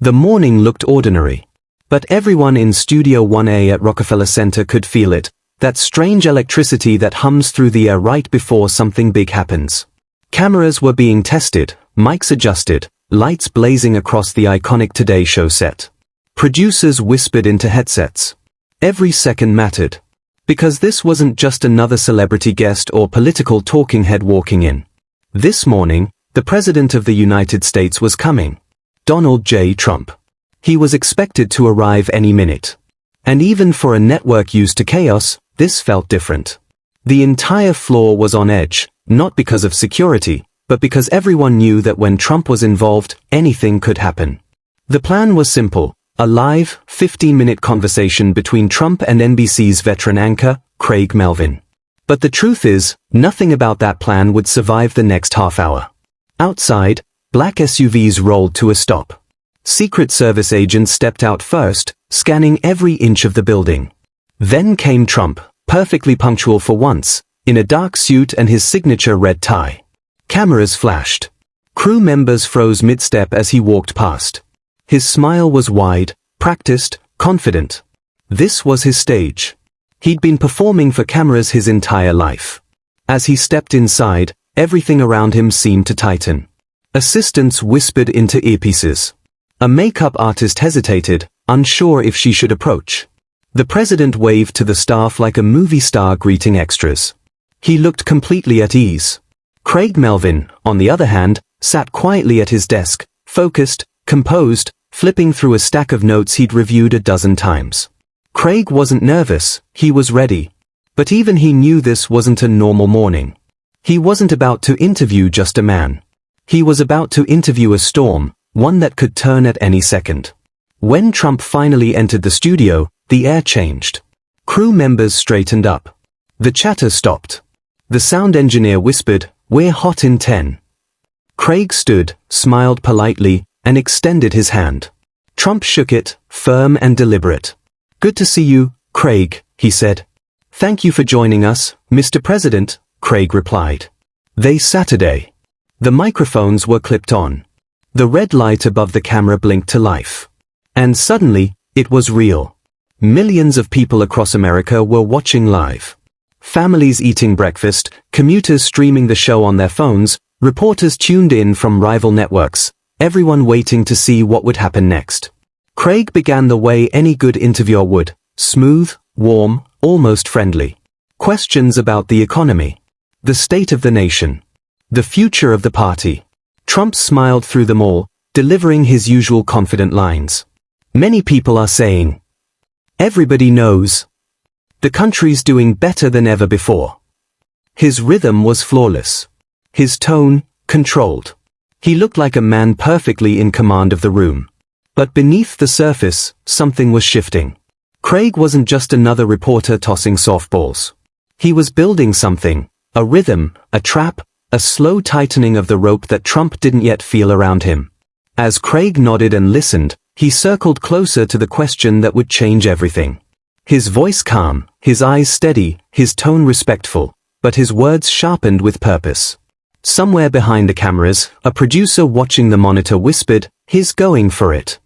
The morning looked ordinary. But everyone in Studio 1A at Rockefeller Center could feel it, that strange electricity that hums through the air right before something big happens. Cameras were being tested, mics adjusted, lights blazing across the iconic Today Show set. Producers whispered into headsets. Every second mattered. Because this wasn't just another celebrity guest or political talking head walking in. This morning, the President of the United States was coming. Donald J. Trump. He was expected to arrive any minute. And even for a network used to chaos, this felt different. The entire floor was on edge, not because of security, but because everyone knew that when Trump was involved, anything could happen. The plan was simple, a live, 15-minute conversation between Trump and NBC's veteran anchor, Craig Melvin. But the truth is, nothing about that plan would survive the next half hour. Outside, black SUVs rolled to a stop. Secret Service agents stepped out first, scanning every inch of the building. Then came Trump, perfectly punctual for once, in a dark suit and his signature red tie. Cameras flashed. Crew members froze mid-step as he walked past. His smile was wide, practiced, confident. This was his stage. He'd been performing for cameras his entire life. As he stepped inside, everything around him seemed to tighten. Assistants whispered into earpieces. A makeup artist hesitated, unsure if she should approach. The president waved to the staff like a movie star greeting extras. He looked completely at ease. Craig Melvin, on the other hand, sat quietly at his desk, focused, composed, flipping through a stack of notes he'd reviewed a dozen times. Craig wasn't nervous, he was ready. But even he knew this wasn't a normal morning. He wasn't about to interview just a man. He was about to interview a storm, one that could turn at any second. When Trump finally entered the studio, the air changed. Crew members straightened up. The chatter stopped. The sound engineer whispered, "We're hot in 10. Craig stood, smiled politely, and extended his hand. Trump shook it, firm and deliberate. "Good to see you, Craig," he said. "Thank you for joining us, Mr. President," Craig replied. They Saturday. The microphones were clipped on. The red light above the camera blinked to life. And suddenly, it was real. Millions of people across America were watching live. Families eating breakfast, commuters streaming the show on their phones, reporters tuned in from rival networks, everyone waiting to see what would happen next. Craig began the way any good interviewer would, smooth, warm, almost friendly. Questions about the economy, the state of the nation, the future of the party. Trump smiled through them all, delivering his usual confident lines. "Many people are saying. Everybody knows. The country's doing better than ever before." His rhythm was flawless. His tone, controlled. He looked like a man perfectly in command of the room. But beneath the surface, something was shifting. Craig wasn't just another reporter tossing softballs. He was building something, a rhythm, a trap, a slow tightening of the rope that Trump didn't yet feel around him. As Craig nodded and listened, he circled closer to the question that would change everything. His voice calm, his eyes steady, his tone respectful, but his words sharpened with purpose. Somewhere behind the cameras, a producer watching the monitor whispered, "He's going for it."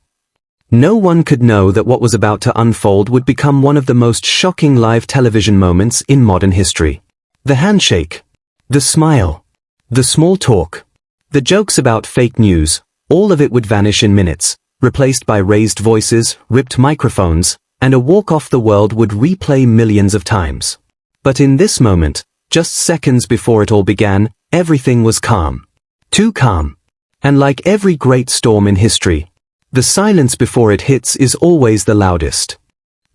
No one could know that what was about to unfold would become one of the most shocking live television moments in modern history. The handshake. The smile. The small talk. The jokes about fake news, all of it would vanish in minutes, replaced by raised voices, ripped microphones, and a walk off the world would replay millions of times. But in this moment, just seconds before it all began, everything was calm. Too calm. And like every great storm in history, the silence before it hits is always the loudest.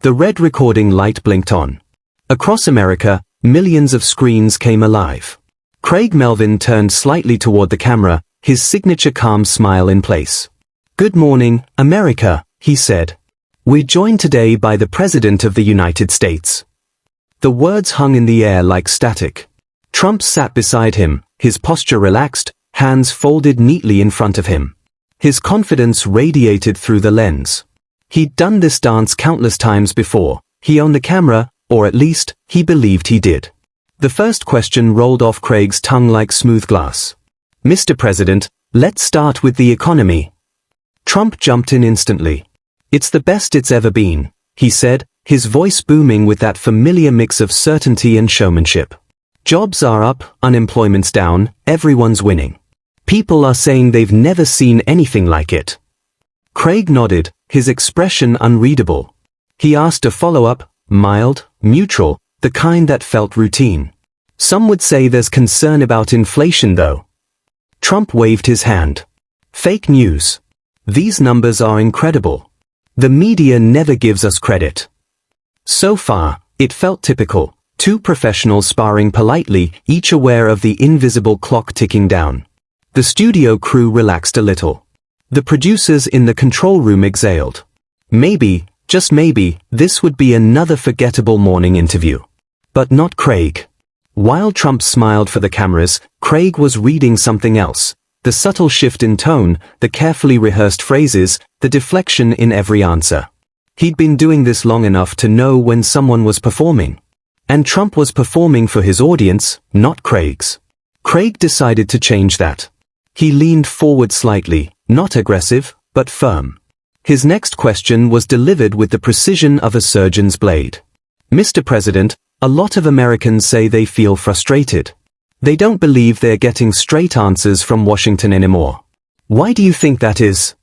The red recording light blinked on. Across America, millions of screens came alive. Craig Melvin turned slightly toward the camera, his signature calm smile in place. "Good morning, America," he said. "We're joined today by the President of the United States." The words hung in the air like static. Trump sat beside him, his posture relaxed, hands folded neatly in front of him. His confidence radiated through the lens. He'd done this dance countless times before. He owned the camera, or at least, he believed he did. The first question rolled off Craig's tongue like smooth glass. "Mr. President, let's start with the economy." Trump jumped in instantly. "It's the best it's ever been," he said, his voice booming with that familiar mix of certainty and showmanship. "Jobs are up, unemployment's down, everyone's winning. People are saying they've never seen anything like it." Craig nodded, his expression unreadable. He asked a follow-up, mild, neutral, the kind that felt routine. "Some would say there's concern about inflation though." Trump waved his hand. "Fake news. These numbers are incredible. The media never gives us credit." So far, it felt typical, two professionals sparring politely, each aware of the invisible clock ticking down. The studio crew relaxed a little. The producers in the control room exhaled. Maybe, just maybe, this would be another forgettable morning interview. But not Craig. While Trump smiled for the cameras, Craig was reading something else. The subtle shift in tone, the carefully rehearsed phrases, the deflection in every answer. He'd been doing this long enough to know when someone was performing. And Trump was performing for his audience, not Craig's. Craig decided to change that. He leaned forward slightly, not aggressive, but firm. His next question was delivered with the precision of a surgeon's blade. "Mr. President, a lot of Americans say they feel frustrated. They don't believe they're getting straight answers from Washington anymore. Why do you think that is?"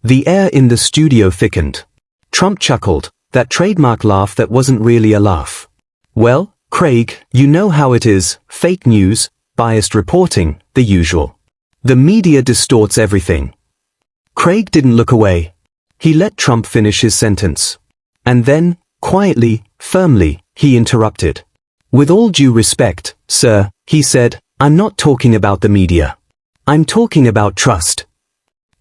The air in the studio thickened. Trump chuckled, that trademark laugh that wasn't really a laugh. "Well, Craig, you know how it is, fake news, biased reporting, the usual. The media distorts everything." Craig didn't look away. He let Trump finish his sentence. And then, quietly, firmly, he interrupted. "With all due respect, sir," he said, "I'm not talking about the media. I'm talking about trust."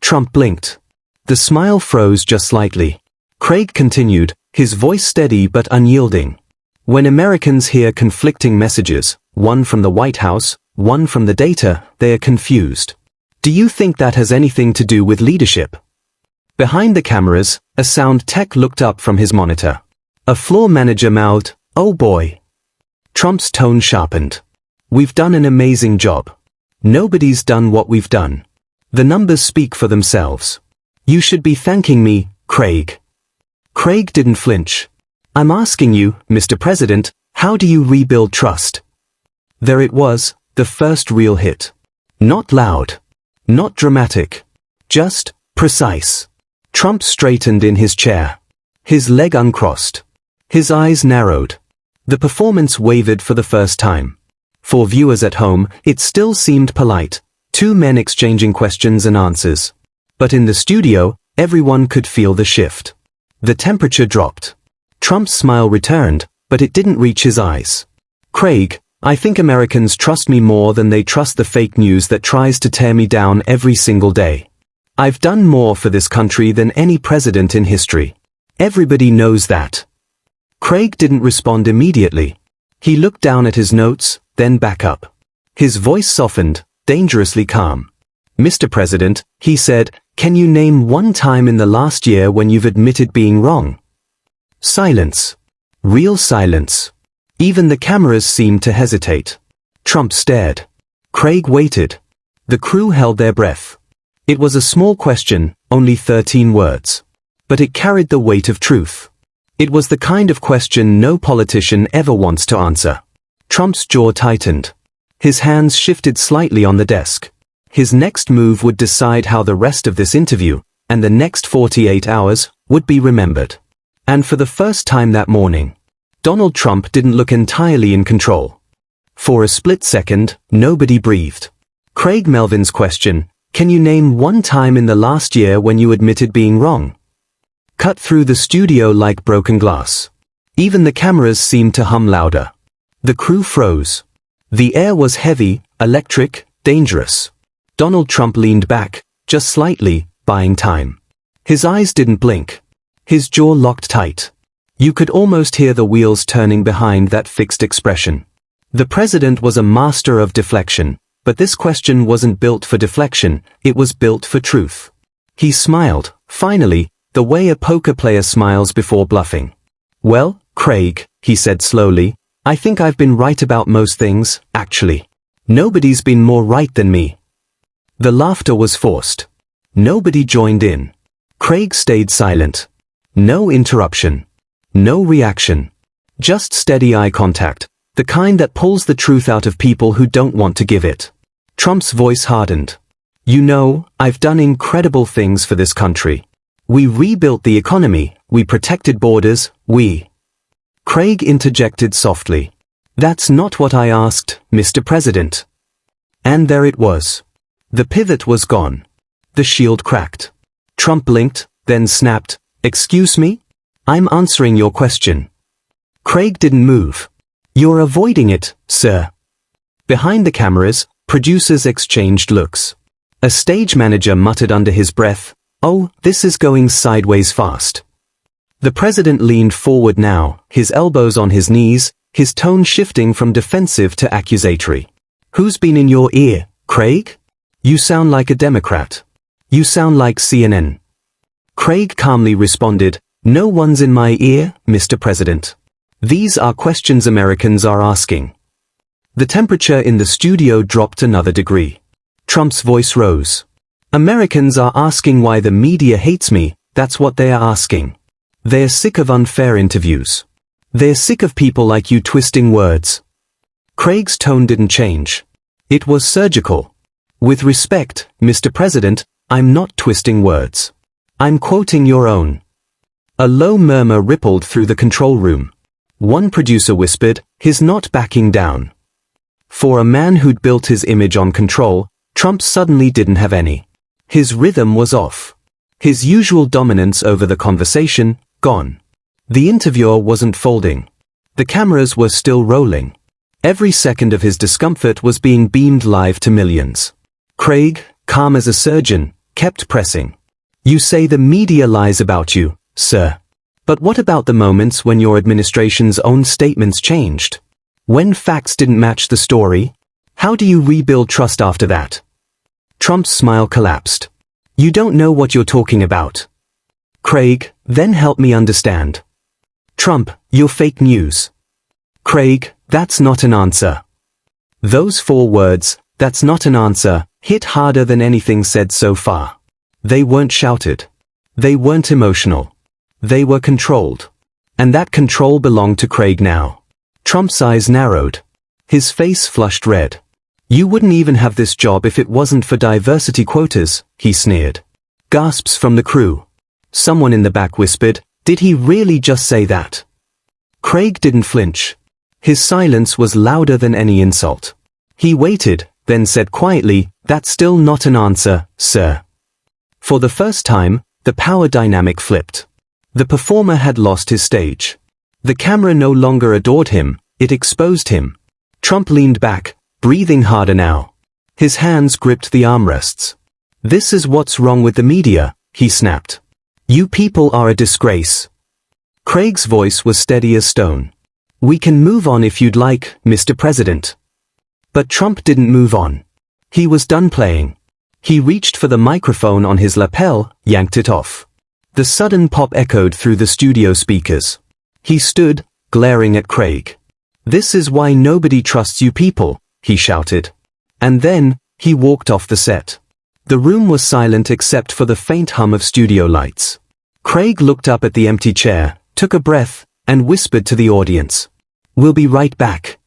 Trump blinked. The smile froze just slightly. Craig continued, his voice steady but unyielding. "When Americans hear conflicting messages, one from the White House, one from the data, they are confused. Do you think that has anything to do with leadership?" Behind the cameras, a sound tech looked up from his monitor. A floor manager mouthed, "Oh boy." Trump's tone sharpened. "We've done an amazing job. Nobody's done what we've done. The numbers speak for themselves. You should be thanking me, Craig." Craig didn't flinch. "I'm asking you, Mr. President, how do you rebuild trust?" There it was, the first real hit. Not loud. Not dramatic. Just precise. Trump straightened in his chair. His leg uncrossed. His eyes narrowed. The performance wavered for the first time. For viewers at home, it still seemed polite. Two men exchanging questions and answers. But in the studio, everyone could feel the shift. The temperature dropped. Trump's smile returned, but it didn't reach his eyes. "Craig, I think Americans trust me more than they trust the fake news that tries to tear me down every single day. I've done more for this country than any president in history. Everybody knows that." Craig didn't respond immediately. He looked down at his notes, then back up. His voice softened, dangerously calm. "Mr. President," he said, "can you name one time in the last year when you've admitted being wrong?" Silence. Real silence. Even the cameras seemed to hesitate. Trump stared. Craig waited. The crew held their breath. It was a small question, only 13 words. But it carried the weight of truth. It was the kind of question no politician ever wants to answer. Trump's jaw tightened. His hands shifted slightly on the desk. His next move would decide how the rest of this interview, and the next 48 hours, would be remembered. And for the first time that morning, Donald Trump didn't look entirely in control. For a split second, nobody breathed. Craig Melvin's question, "Can you name one time in the last year when you admitted being wrong?" cut through the studio like broken glass. Even the cameras seemed to hum louder. The crew froze. The air was heavy, electric, dangerous. Donald Trump leaned back, just slightly, buying time. His eyes didn't blink. His jaw locked tight. You could almost hear the wheels turning behind that fixed expression. The president was a master of deflection, but this question wasn't built for deflection, it was built for truth. He smiled, finally, the way a poker player smiles before bluffing. "Well, Craig," he said slowly, "I think I've been right about most things, actually. Nobody's been more right than me." The laughter was forced. Nobody joined in. Craig stayed silent. No interruption. No reaction. Just steady eye contact, the kind that pulls the truth out of people who don't want to give it. Trump's voice hardened. You know, I've done incredible things for this country. We rebuilt the economy, we protected borders, Craig interjected softly. That's not what I asked, Mr. President. And there it was. The pivot was gone. The shield cracked. Trump blinked, then snapped, Excuse me? I'm answering your question. Craig didn't move. You're avoiding it, sir. Behind the cameras, producers exchanged looks. A stage manager muttered under his breath, Oh, this is going sideways fast. The president leaned forward now, his elbows on his knees, his tone shifting from defensive to accusatory. Who's been in your ear, Craig? You sound like a Democrat. You sound like CNN. Craig calmly responded, No one's in my ear, Mr. President. These are questions Americans are asking. The temperature in the studio dropped another degree. Trump's voice rose. Americans are asking why the media hates me, that's what they are asking. They're sick of unfair interviews. They're sick of people like you twisting words. Craig's tone didn't change. It was surgical. With respect, Mr. President, I'm not twisting words. I'm quoting your own. A low murmur rippled through the control room. One producer whispered, He's not backing down. For a man who'd built his image on control, Trump suddenly didn't have any. His rhythm was off. His usual dominance over the conversation, gone. The interviewer wasn't folding. The cameras were still rolling. Every second of his discomfort was being beamed live to millions. Craig, calm as a surgeon, kept pressing. You say the media lies about you, sir. But what about the moments when your administration's own statements changed? When facts didn't match the story? How do you rebuild trust after that? Trump's smile collapsed. You don't know what you're talking about. Craig, then help me understand. Trump, you're fake news. Craig, that's not an answer. Those 4 words, that's not an answer, hit harder than anything said so far. They weren't shouted. They weren't emotional. They were controlled. And that control belonged to Craig now. Trump's eyes narrowed. His face flushed red. You wouldn't even have this job if it wasn't for diversity quotas, he sneered. Gasps from the crew. Someone in the back whispered, Did he really just say that? Craig didn't flinch. His silence was louder than any insult. He waited, then said quietly, That's still not an answer, sir. For the first time, the power dynamic flipped. The performer had lost his stage. The camera no longer adored him, it exposed him. Trump leaned back, breathing harder now. His hands gripped the armrests. This is what's wrong with the media, he snapped. You people are a disgrace. Craig's voice was steady as stone. We can move on if you'd like, Mr. President. But Trump didn't move on. He was done playing. He reached for the microphone on his lapel, yanked it off. The sudden pop echoed through the studio speakers. He stood, glaring at Craig. This is why nobody trusts you people, he shouted. And then, he walked off the set. The room was silent except for the faint hum of studio lights. Craig looked up at the empty chair, took a breath, and whispered to the audience. We'll be right back.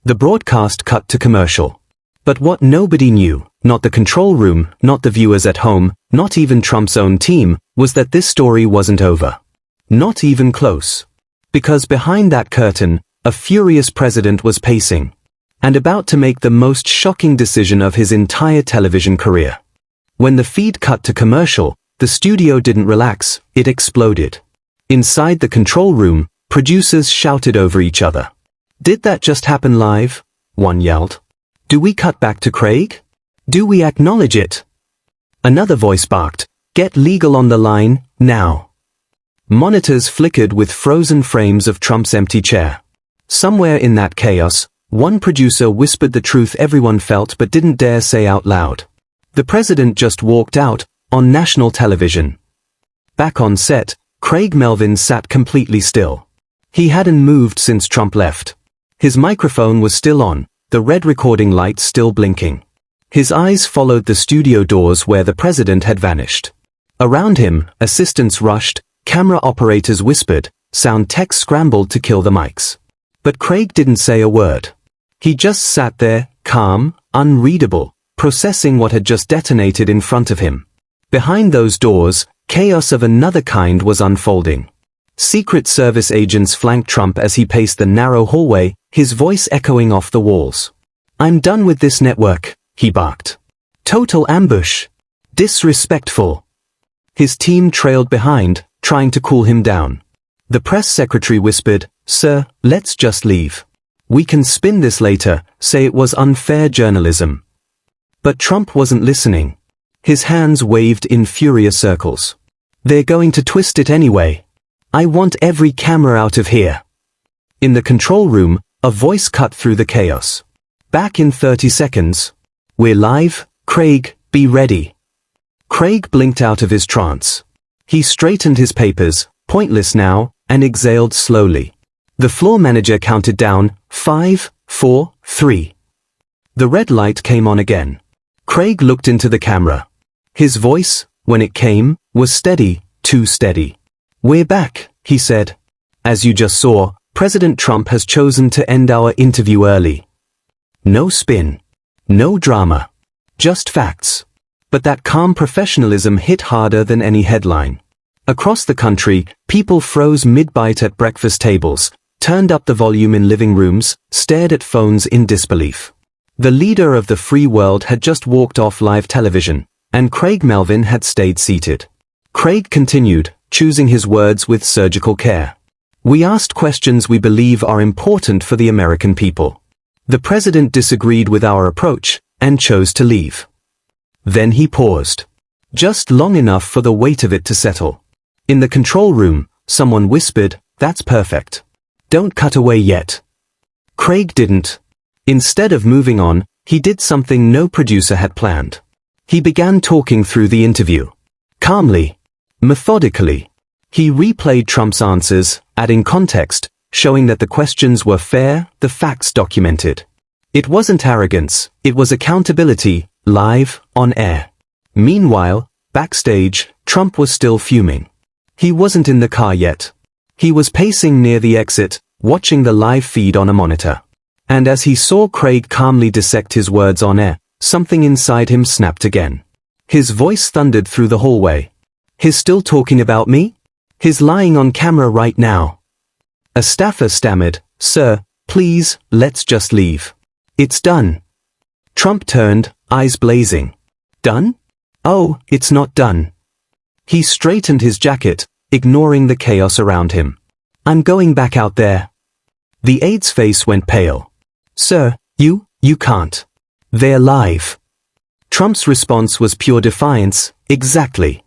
The broadcast cut to commercial. But what nobody knew, not the control room, not the viewers at home, not even Trump's own team, was that this story wasn't over. Not even close. Because behind that curtain, a furious president was pacing. And about to make the most shocking decision of his entire television career. When the feed cut to commercial, the studio didn't relax, it exploded. Inside the control room, producers shouted over each other. Did that just happen live? One yelled. Do we cut back to Craig? Do we acknowledge it? Another voice barked, Get legal on the line, now. Monitors flickered with frozen frames of Trump's empty chair. Somewhere in that chaos, one producer whispered the truth everyone felt but didn't dare say out loud. The president just walked out, on national television. Back on set, Craig Melvin sat completely still. He hadn't moved since Trump left. His microphone was still on, the red recording light still blinking. His eyes followed the studio doors where the president had vanished. Around him, assistants rushed, camera operators whispered, sound techs scrambled to kill the mics. But Craig didn't say a word. He just sat there, calm, unreadable, processing what had just detonated in front of him. Behind those doors, chaos of another kind was unfolding. Secret Service agents flanked Trump as he paced the narrow hallway, his voice echoing off the walls. "I'm done with this network," he barked. "Total ambush. Disrespectful." His team trailed behind, trying to cool him down. The press secretary whispered, "Sir, let's just leave. We can spin this later, say it was unfair journalism." But Trump wasn't listening. His hands waved in furious circles. "They're going to twist it anyway. I want every camera out of here." In the control room, a voice cut through the chaos. "Back in 30 seconds. We're live, Craig, be ready." Craig blinked out of his trance. He straightened his papers, pointless now, and exhaled slowly. The floor manager counted down, 5, 4, 3. The red light came on again. Craig looked into the camera. His voice, when it came, was steady, too steady. "We're back," he said. "As you just saw, President Trump has chosen to end our interview early. No spin. No drama. Just facts." But that calm professionalism hit harder than any headline. Across the country, people froze mid-bite at breakfast tables, turned up the volume in living rooms, stared at phones in disbelief. The leader of the free world had just walked off live television, and Craig Melvin had stayed seated. Craig continued, choosing his words with surgical care. "We asked questions we believe are important for the American people. The president disagreed with our approach, and chose to leave." Then he paused. Just long enough for the weight of it to settle. In the control room, someone whispered, "That's perfect. Don't cut away yet." Craig didn't. Instead of moving on, he did something no producer had planned. He began talking through the interview. Calmly. Methodically. He replayed Trump's answers, adding context, showing that the questions were fair, the facts documented. It wasn't arrogance, it was accountability, live, on air. Meanwhile, backstage, Trump was still fuming. He wasn't in the car yet. He was pacing near the exit, watching the live feed on a monitor. And as he saw Craig calmly dissect his words on air, something inside him snapped again. His voice thundered through the hallway. "He's still talking about me? He's lying on camera right now." A staffer stammered, "Sir, please, let's just leave. It's done." Trump turned, eyes blazing. "Done? Oh, it's not done." He straightened his jacket, ignoring the chaos around him. "I'm going back out there." The aide's face went pale. "Sir, you can't. They're live." Trump's response was pure defiance, exactly.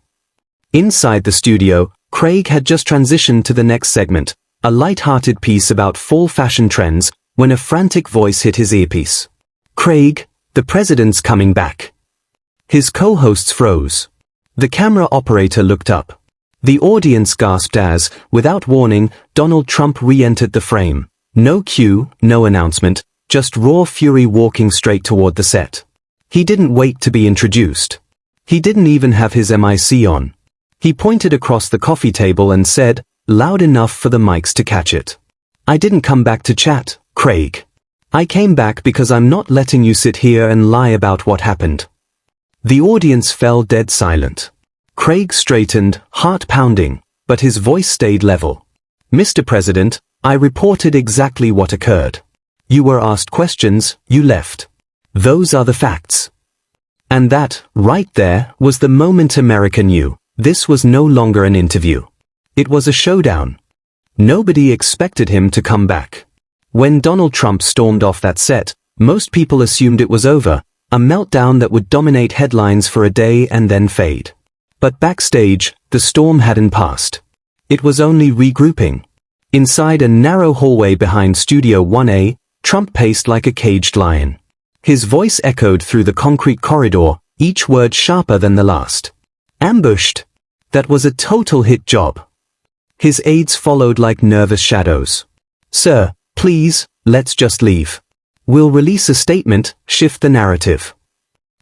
Inside the studio, Craig had just transitioned to the next segment, a light-hearted piece about fall fashion trends, when a frantic voice hit his earpiece. "Craig, the president's coming back." His co-hosts froze. The camera operator looked up. The audience gasped as, without warning, Donald Trump re-entered the frame. No cue, no announcement, just raw fury walking straight toward the set. He didn't wait to be introduced. He didn't even have his mic on. He pointed across the coffee table and said, loud enough for the mics to catch it. "I didn't come back to chat, Craig. I came back because I'm not letting you sit here and lie about what happened." The audience fell dead silent. Craig straightened, heart pounding, but his voice stayed level. "Mr. President, I reported exactly what occurred. You were asked questions, you left. Those are the facts." And that, right there, was the moment America knew. This was no longer an interview. It was a showdown. Nobody expected him to come back. When Donald Trump stormed off that set, most people assumed it was over, a meltdown that would dominate headlines for a day and then fade. But backstage, the storm hadn't passed. It was only regrouping. Inside a narrow hallway behind Studio 1A, Trump paced like a caged lion. His voice echoed through the concrete corridor, each word sharper than the last. "Ambushed. That was a total hit job." His aides followed like nervous shadows. "Sir, please, let's just leave. We'll release a statement, shift the narrative."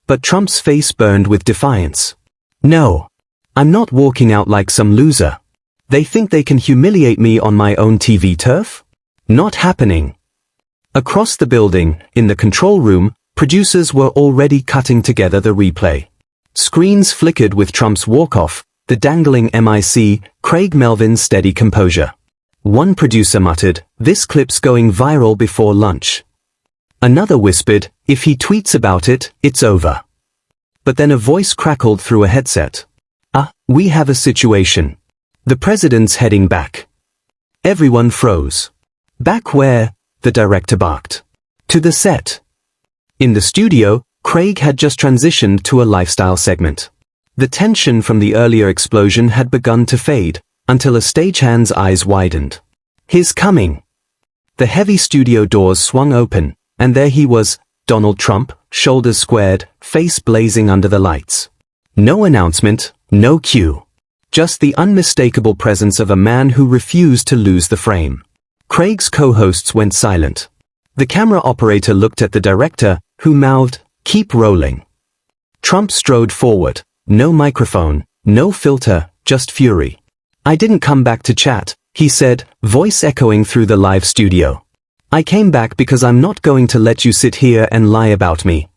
But Trump's face burned with defiance. "No. I'm not walking out like some loser. They think they can humiliate me on my own TV turf? Not happening. Across the building, in the control room, producers were already cutting together the replay. Screens flickered with Trump's walk-off, the dangling mic, Craig Melvin's steady composure. One producer muttered, "This clip's going viral before lunch." Another whispered, "If he tweets about it, it's over." But then a voice crackled through a headset. We have a situation. The president's heading back." Everyone froze. "Back where?" the director barked. "To the set." In the studio, Craig had just transitioned to a lifestyle segment. The tension from the earlier explosion had begun to fade, until a stagehand's eyes widened. "He's coming." The heavy studio doors swung open, and there he was, Donald Trump, shoulders squared, face blazing under the lights. No announcement, no cue. Just the unmistakable presence of a man who refused to lose the frame. Craig's co-hosts went silent. The camera operator looked at the director, who mouthed, "Keep rolling." Trump strode forward. No microphone, no filter, just fury. "I didn't come back to chat," he said, voice echoing through the live studio. "I came back because I'm not going to let you sit here and lie about me."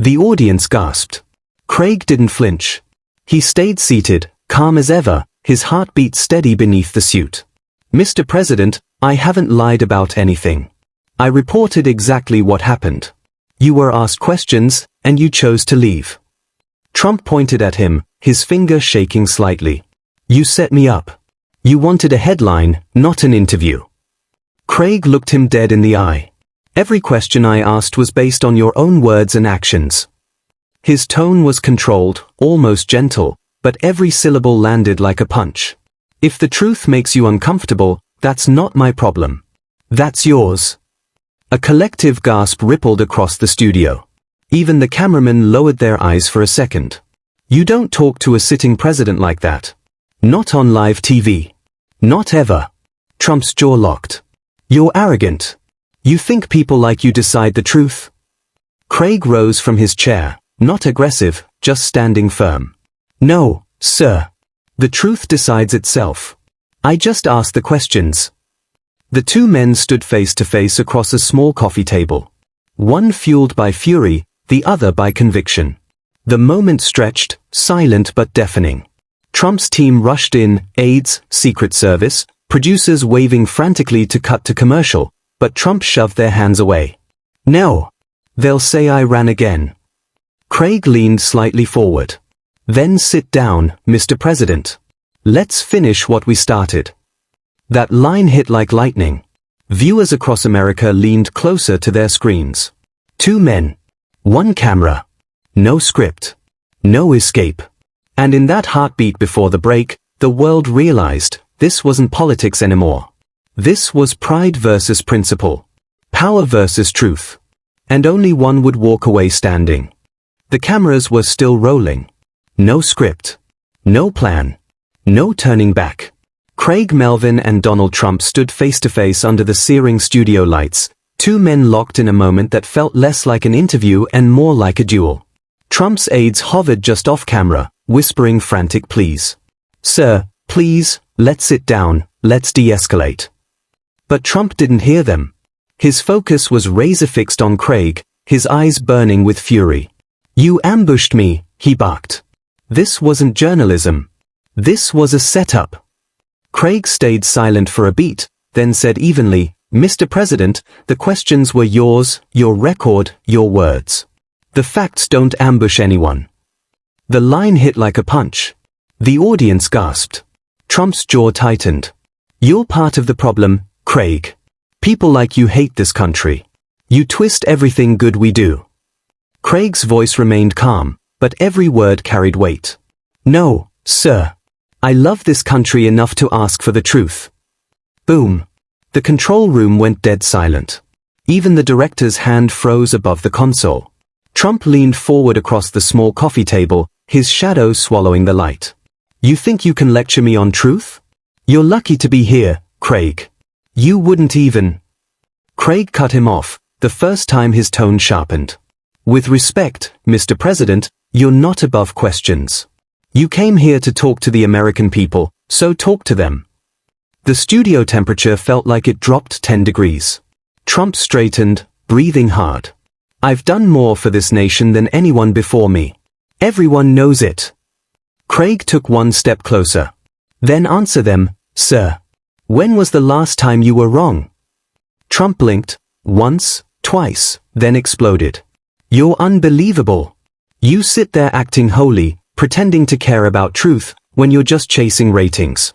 The audience gasped. Craig didn't flinch. He stayed seated, calm as ever, his heartbeat steady beneath the suit. "Mr. President, I haven't lied about anything. I reported exactly what happened. You were asked questions, and you chose to leave." Trump pointed at him, his finger shaking slightly. "You set me up. You wanted a headline, not an interview." Craig looked him dead in the eye. "Every question I asked was based on your own words and actions." His tone was controlled, almost gentle, but every syllable landed like a punch. "If the truth makes you uncomfortable, that's not my problem. That's yours." A collective gasp rippled across the studio. Even the cameramen lowered their eyes for a second. "You don't talk to a sitting president like that. Not on live TV. Not ever." Trump's jaw locked. "You're arrogant. You think people like you decide the truth?" Craig rose from his chair, not aggressive, just standing firm. "No, sir. The truth decides itself. I just asked the questions." The two men stood face to face across a small coffee table. One fueled by fury, the other by conviction. The moment stretched, silent but deafening. Trump's team rushed in, aides, Secret Service, producers waving frantically to cut to commercial, but Trump shoved their hands away. "No. They'll say I ran again." Craig leaned slightly forward. "Then sit down, Mr. President. Let's finish what we started." That line hit like lightning. Viewers across America leaned closer to their screens. Two men. One camera. No script. No escape. And in that heartbeat before the break, the world realized this wasn't politics anymore. This was pride versus principle. Power versus truth. And only one would walk away standing. The cameras were still rolling. No script. No plan. No turning back. Craig Melvin and Donald Trump stood face to face under the searing studio lights, two men locked in a moment that felt less like an interview and more like a duel. Trump's aides hovered just off camera, whispering frantic pleas. "Sir, please, let's sit down, let's de-escalate." But Trump didn't hear them. His focus was razor-fixed on Craig, his eyes burning with fury. "You ambushed me," he barked. "This wasn't journalism. This was a setup." Craig stayed silent for a beat, then said evenly, "Mr. President, the questions were yours, your record, your words. The facts don't ambush anyone." The line hit like a punch. The audience gasped. Trump's jaw tightened. "You're part of the problem, Craig. People like you hate this country. You twist everything good we do." Craig's voice remained calm, but every word carried weight. "No, sir. I love this country enough to ask for the truth." Boom. The control room went dead silent. Even the director's hand froze above the console. Trump leaned forward across the small coffee table, his shadow swallowing the light. "You think you can lecture me on truth? You're lucky to be here, Craig. You wouldn't even..." Craig cut him off, the first time his tone sharpened. "With respect, Mr. President, you're not above questions. You came here to talk to the American people, so talk to them. The studio temperature felt like it dropped 10 degrees. Trump straightened, breathing hard. I've done more for this nation than anyone before me. Everyone knows it. Craig took one step closer. Then answer them, sir. When was the last time you were wrong? Trump blinked, once, twice, then exploded. You're unbelievable. You sit there acting holy, pretending to care about truth, when you're just chasing ratings.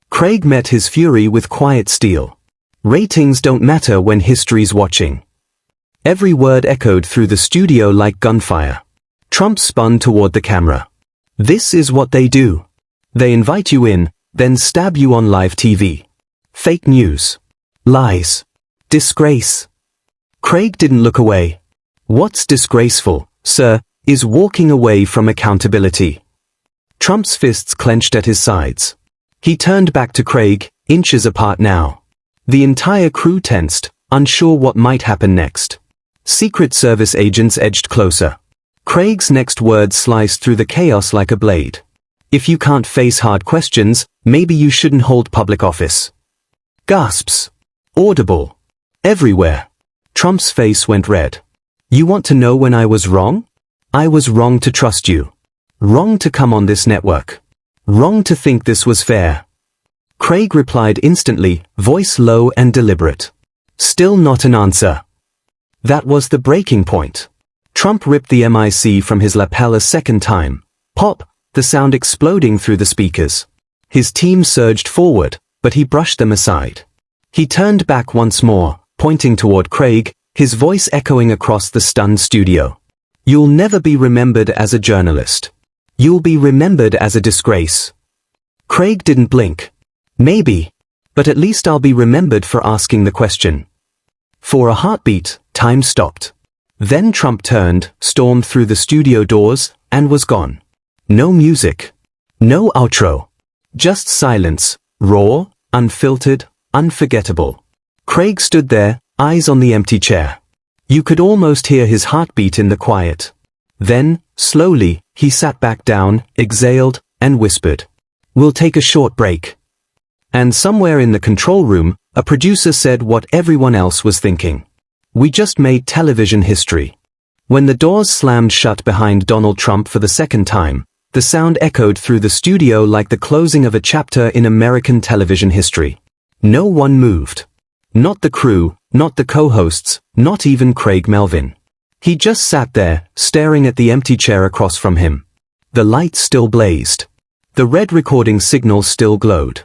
Craig met his fury with quiet steel. Ratings don't matter when history's watching. Every word echoed through the studio like gunfire. Trump spun toward the camera. This is what they do. They invite you in, then stab you on live TV. Fake news. Lies. Disgrace. Craig didn't look away. What's disgraceful, sir, is walking away from accountability. Trump's fists clenched at his sides. He turned back to Craig, inches apart now. The entire crew tensed, unsure what might happen next. Secret Service agents edged closer. Craig's next words sliced through the chaos like a blade. If you can't face hard questions, maybe you shouldn't hold public office. Gasps. Audible. Everywhere. Trump's face went red. You want to know when I was wrong? I was wrong to trust you. Wrong to come on this network. Wrong to think this was fair. Craig replied instantly, voice low and deliberate. Still not an answer. That was the breaking point. Trump ripped the mic from his lapel a second time. Pop, the sound exploding through the speakers. His team surged forward, but he brushed them aside. He turned back once more, pointing toward Craig, his voice echoing across the stunned studio. You'll never be remembered as a journalist. You'll be remembered as a disgrace. Craig didn't blink. Maybe. But at least I'll be remembered for asking the question. For a heartbeat, time stopped. Then Trump turned, stormed through the studio doors, and was gone. No music. No outro. Just silence, raw, unfiltered, unforgettable. Craig stood there, eyes on the empty chair. You could almost hear his heartbeat in the quiet. Then, slowly, he sat back down, exhaled, and whispered, "We'll take a short break." And somewhere in the control room, a producer said what everyone else was thinking. We just made television history. When the doors slammed shut behind Donald Trump for the second time, the sound echoed through the studio like the closing of a chapter in American television history. No one moved. Not the crew, not the co-hosts, not even Craig Melvin. He just sat there, staring at the empty chair across from him. The lights still blazed. The red recording signal still glowed.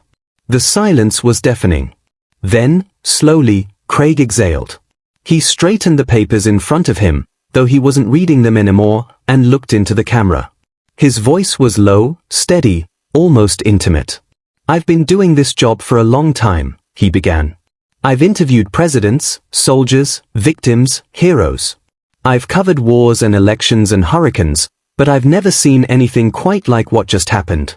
The silence was deafening. Then, slowly, Craig exhaled. He straightened the papers in front of him, though he wasn't reading them anymore, and looked into the camera. His voice was low, steady, almost intimate. I've been doing this job for a long time, he began. I've interviewed presidents, soldiers, victims, heroes. I've covered wars and elections and hurricanes, but I've never seen anything quite like what just happened.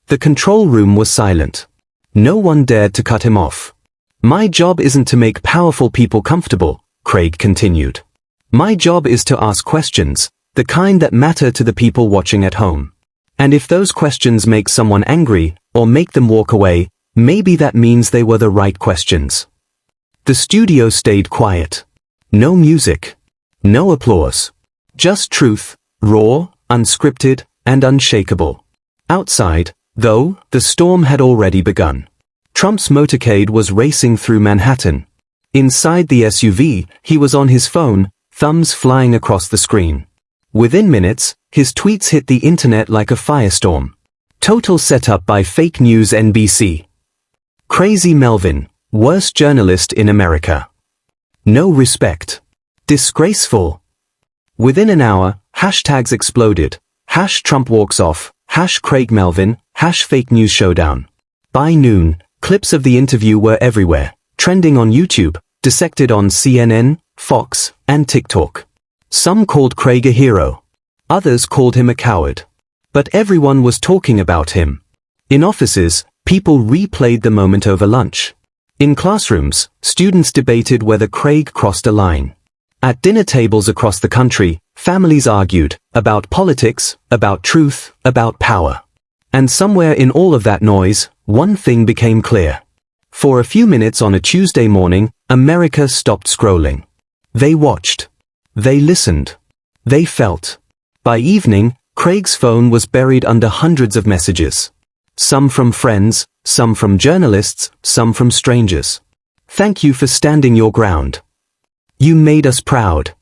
The control room was silent. No one dared to cut him off. My job isn't to make powerful people comfortable, Craig continued. My job is to ask questions, the kind that matter to the people watching at home. And if those questions make someone angry, or make them walk away, maybe that means they were the right questions. The studio stayed quiet. No music. No applause. Just truth, raw, unscripted, and unshakable. Outside, though, the storm had already begun. Trump's motorcade was racing through Manhattan. Inside the SUV, he was on his phone, thumbs flying across the screen. Within minutes, his tweets hit the internet like a firestorm. Total setup by fake news NBC. Crazy Melvin, worst journalist in America. No respect. Disgraceful. Within an hour, hashtags exploded. #Trump walks off, #Craig Melvin, #fake news showdown. By noon, clips of the interview were everywhere, trending on YouTube, dissected on CNN, Fox, and TikTok. Some called Craig a hero. Others called him a coward. But everyone was talking about him. In offices, people replayed the moment over lunch. In classrooms, students debated whether Craig crossed a line. At dinner tables across the country, Families argued, about politics, about truth, about power. And somewhere in all of that noise, one thing became clear. For a few minutes on a Tuesday morning, America stopped scrolling. They watched. They listened. They felt. By evening, Craig's phone was buried under hundreds of messages. Some from friends, some from journalists, some from strangers. Thank you for standing your ground. You made us proud.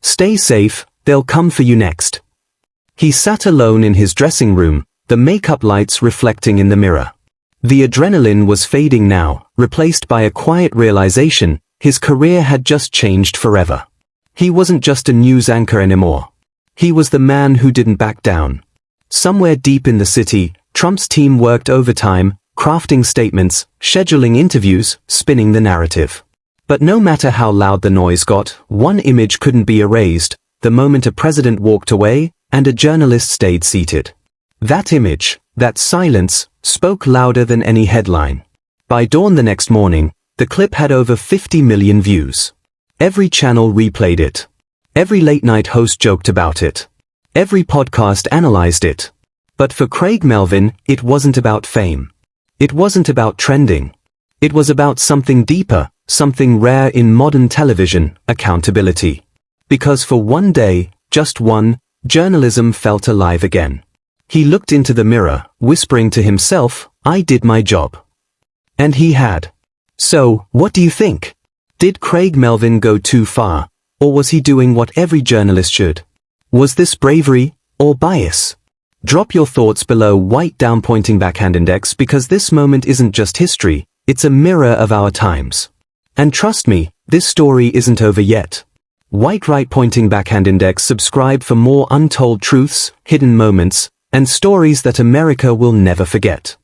Stay safe, they'll come for you next. He sat alone in his dressing room, the makeup lights reflecting in the mirror. The adrenaline was fading now, replaced by a quiet realization his career had just changed forever. He wasn't just a news anchor anymore. He was the man who didn't back down. Somewhere deep in the city, Trump's team worked overtime, crafting statements, scheduling interviews, spinning the narrative. But no matter how loud the noise got, one image couldn't be erased, the moment a president walked away, and a journalist stayed seated. That image, that silence, spoke louder than any headline. By dawn the next morning, the clip had over 50 million views. Every channel replayed it. Every late-night host joked about it. Every podcast analyzed it. But for Craig Melvin, it wasn't about fame. It wasn't about trending. It was about something deeper, something rare in modern television, accountability. Because for one day, just one, journalism felt alive again. He looked into the mirror, whispering to himself, I did my job. And he had. So, what do you think? Did Craig Melvin go too far, or was he doing what every journalist should? Was this bravery, or bias? Drop your thoughts below. White down pointing backhand index, because this moment isn't just history, it's a mirror of our times. And trust me, this story isn't over yet. White right pointing backhand index. Subscribe for more untold truths, hidden moments, and stories that America will never forget.